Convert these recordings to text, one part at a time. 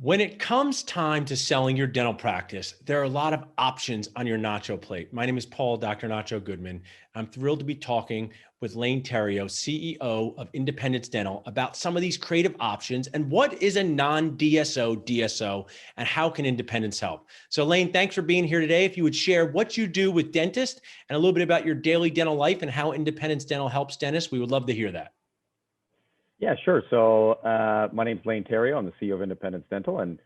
When it comes time to selling your dental practice, there are a lot of options on your nacho plate. My name is Paul, Dr. Nacho Goodman. I'm thrilled to be talking with Lane Terrio, CEO of Independence Dental, about some of these creative options and what is a non-DSO DSO and how can Independence help. So Lane, thanks for being here today. If you would share what you do with dentists and a little bit about your daily dental life and how Independence Dental helps dentists, we would love to hear that. Yeah, sure. So my name's Lane Terrio. I'm the CEO of Independence Dental, and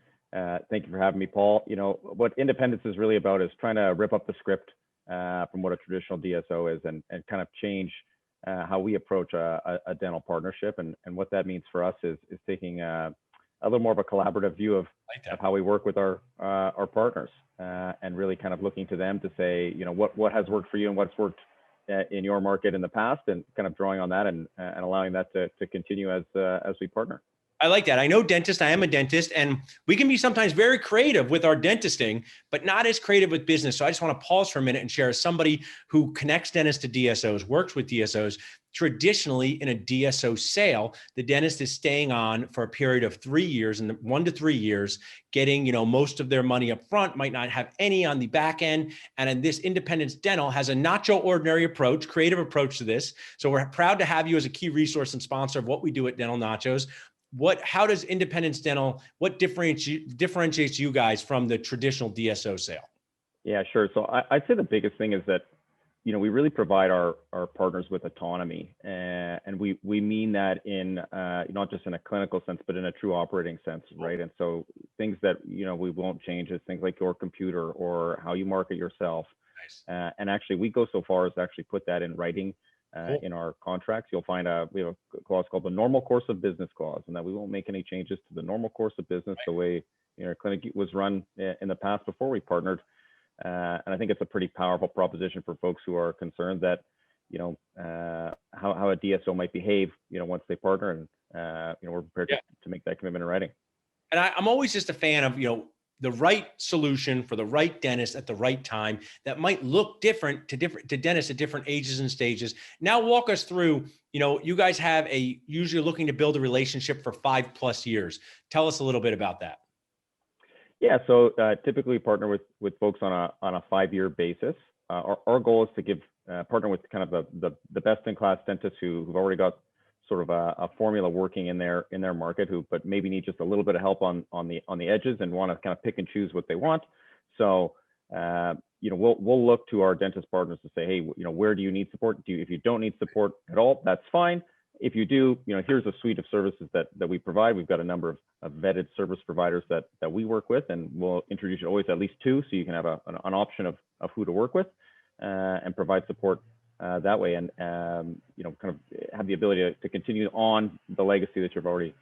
thank you for having me, Paul. You know, what Independence is really about is trying to rip up the script from what a traditional DSO is and kind of change how we approach a dental partnership. And what that means for us is taking a little more of a collaborative view of how we work with our partners and really kind of looking to them to say, you know, what has worked for you and what's worked in your market in the past, and kind of drawing on that and allowing that to continue as we partner. I like that. I know dentists. I am a dentist, and we can be sometimes very creative with our dentisting, but not as creative with business. So I just want to pause for a minute and share, as somebody who connects dentists to DSOs, works with DSOs. Traditionally, in a DSO sale, the dentist is staying on for a period of 3 years, and 1 to 3 years, getting most of their money up front, might not have any on the back end. And in this, Independence Dental has a not so ordinary approach, creative approach to this. So we're proud to have you as a key resource and sponsor of what we do at Dental Nachos. How does Independence Dental, what differentiates you guys from the traditional DSO sale? Yeah, sure. So I'd say the biggest thing is that, we really provide our partners with autonomy, and we mean that in not just in a clinical sense, but in a true operating sense, right? And so things that we won't change is things like your computer or how you market yourself. Nice. And actually, we go so far as to actually put that in writing in our contracts. You'll find we have a clause called the normal course of business clause, and that we won't make any changes to the normal course of business the way our clinic was run in the past before we partnered. And I think it's a pretty powerful proposition for folks who are concerned that, how a DSO might behave, once they partner, and we're prepared to make that commitment in writing. And I'm always just a fan of, the right solution for the right dentist at the right time that might look different to dentists at different ages and stages. Now, walk us through, you guys have usually looking to build a relationship for 5+ years. Tell us a little bit about that. Yeah, so typically we partner with folks on a 5-year basis. Our goal is to partner with kind of the best-in-class dentists who've already got sort of a formula working in their market, but maybe need just a little bit of help on the edges and want to kind of pick and choose what they want. So we'll look to our dentist partners to say, hey, where do you need support? If you don't need support at all, that's fine. If you do, here's a suite of services that we provide. We've got a number of vetted service providers that we work with, and we'll introduce you always at least 2, so you can have an option of who to work with and provide support that way, and kind of have the ability to continue on the legacy that you've already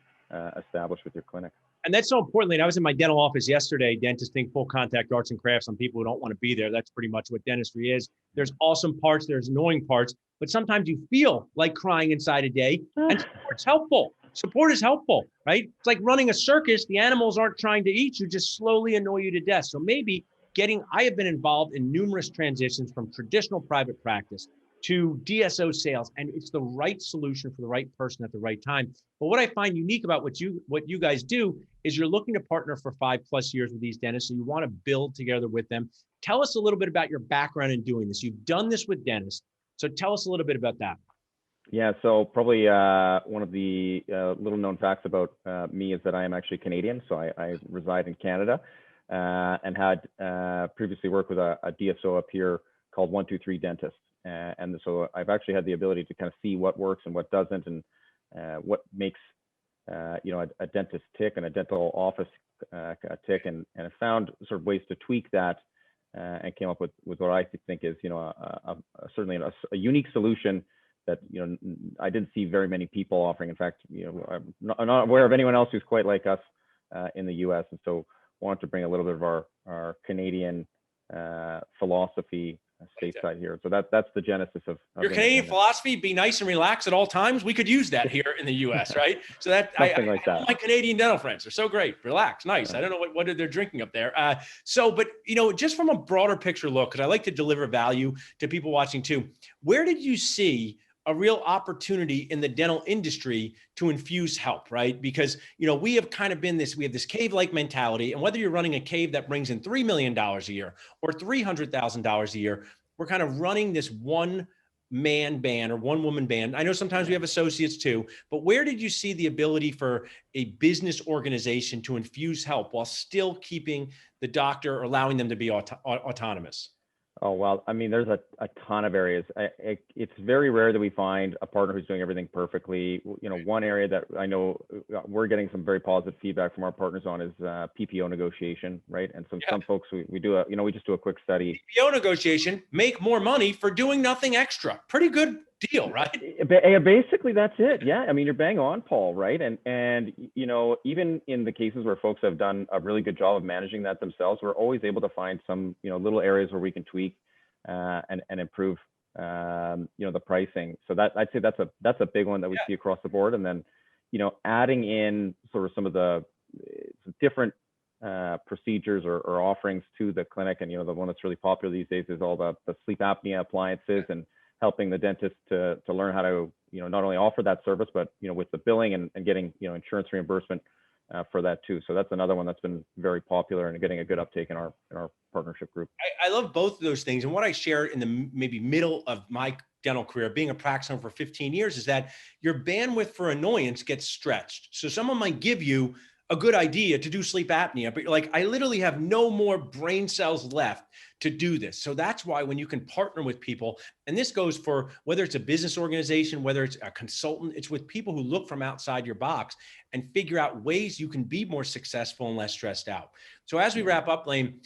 established with your clinic. And that's so important. And I was in my dental office yesterday, dentisting full contact arts and crafts on people who don't want to be there. That's pretty much what dentistry is. There's awesome parts, there's annoying parts, but sometimes you feel like crying inside a day, and support's helpful. Support is helpful, right? It's like running a circus. The animals aren't trying to eat you, just slowly annoy you to death. So maybe I have been involved in numerous transitions from traditional private practice to DSO sales, and it's the right solution for the right person at the right time. But what I find unique about what you guys do is you're looking to partner for 5+ years with these dentists, so you want to build together with them. Tell us a little bit about your background in doing this. You've done this with dentists, so tell us a little bit about that. Yeah, so probably one of the little known facts about me is that I am actually Canadian. So I reside in Canada and had previously worked with a DSO up here called 123 Dentists. And so I've actually had the ability to kind of see what works and what doesn't, and what makes a dentist tick and a dental office tick, and I found sort of ways to tweak that and came up with what I think is certainly a unique solution that I didn't see very many people offering. In fact, I'm not aware of anyone else who's quite like us in the U.S. And so wanted to bring a little bit of our Canadian philosophy stateside here. So that's the genesis of your Canadian philosophy. Be nice and relax at all times. We could use that here in the U.S., right? So that all my Canadian dental friends are so great. Relax, nice. I don't know what they're drinking up there. But just from a broader picture look, because I like to deliver value to people watching too. Where did you see a real opportunity in the dental industry to infuse help, right? Because, we have kind of been we have this cave-like mentality, and whether you're running a cave that brings in $3 million a year or $300,000 a year, we're kind of running this one man band or one woman band. I know sometimes we have associates too, but where did you see the ability for a business organization to infuse help while still keeping the doctor or allowing them to be autonomous? Oh, well, I mean, there's a ton of areas. It's very rare that we find a partner who's doing everything perfectly. One area that I know we're getting some very positive feedback from our partners on is PPO negotiation, right? And some folks, we just do a quick study. PPO negotiation, make more money for doing nothing extra. Pretty good deal, right? Basically, that's it. Yeah, I mean, you're bang on, Paul, right? And even in the cases where folks have done a really good job of managing that themselves, we're always able to find some little areas where we can tweak and improve the pricing. So that I'd say that's a big one that we see across the board. And then adding in sort of some of the different procedures or offerings to the clinic. And the one that's really popular these days is all the sleep apnea appliances and helping the dentist to learn how to not only offer that service, but with the billing and getting insurance reimbursement for that too. So that's another one that's been very popular and getting a good uptake in our partnership group. I love both of those things. And what I shared in the maybe middle of my dental career, being a practice owner for 15 years, is that your bandwidth for annoyance gets stretched. So someone might give you a good idea to do sleep apnea, but you're like, I literally have no more brain cells left to do this. So that's why when you can partner with people, and this goes for whether it's a business organization, whether it's a consultant, it's with people who look from outside your box and figure out ways you can be more successful and less stressed out. So as we wrap up, Lane,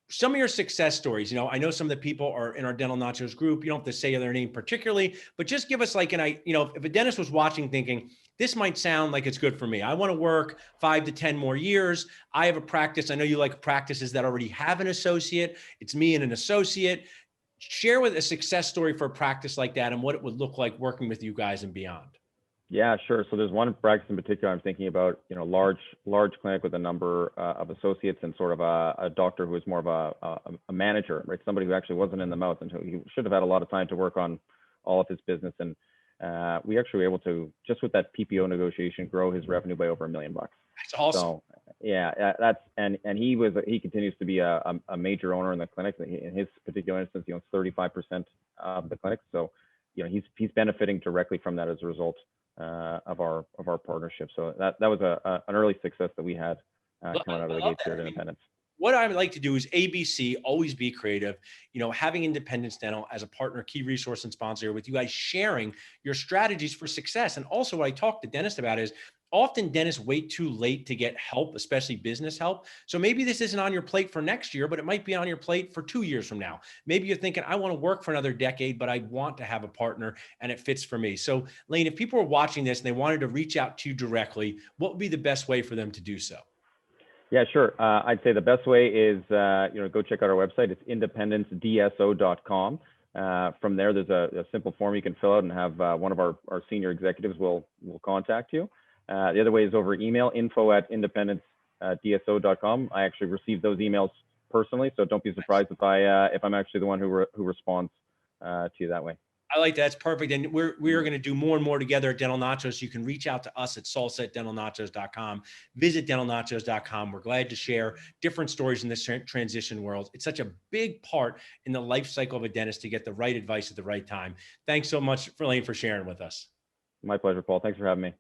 some of your success stories. I know some of the people are in our Dental Nachos group. You don't have to say their name particularly, but just give us if a dentist was watching thinking, this might sound like it's good for me. I want to work 5 to 10 more years. I have a practice. I know you like practices that already have an associate. It's me and an associate. Share with a success story for a practice like that and what it would look like working with you guys and beyond. Yeah, sure. So there's one practice in particular I'm thinking about, large clinic with a number of associates and sort of a doctor who is more of a manager, right? Somebody who actually wasn't in the mouth and who he should have had a lot of time to work on all of his business. And we actually were able to, just with that PPO negotiation, grow his revenue by over $1 million. That's awesome. So yeah, and he continues to be a major owner in the clinic. In his particular instance, he owns 35% of the clinic. So he's benefiting directly from that as a result of our partnership. So that was an early success that we had coming out of the gates here at Independence. What I would like to do is ABC, always be creative, having Independence Dental as a partner, key resource and sponsor with you guys, sharing your strategies for success. And also what I talk to dentists about is often dentists wait too late to get help, especially business help. So maybe this isn't on your plate for next year, but it might be on your plate for 2 years from now. Maybe you're thinking, I want to work for another decade, but I want to have a partner and it fits for me. So Lane, if people are watching this and they wanted to reach out to you directly, what would be the best way for them to do so? Yeah, sure. I'd say the best way is, go check out our website. It's NON-DSO DSO. From there, there's a simple form you can fill out and have one of our senior executives will contact you. The other way is over email, info@IndependenceDSO.com. I actually receive those emails personally, so don't be surprised if I'm actually the one who responds to you that way. I like that. That's perfect. And we are going to do more and more together at Dental Nachos. You can reach out to us at salsa@dentalnachos.com. Visit dentalnachos.com. We're glad to share different stories in this transition world. It's such a big part in the life cycle of a dentist to get the right advice at the right time. Thanks so much, Lane, for sharing with us. My pleasure, Paul. Thanks for having me.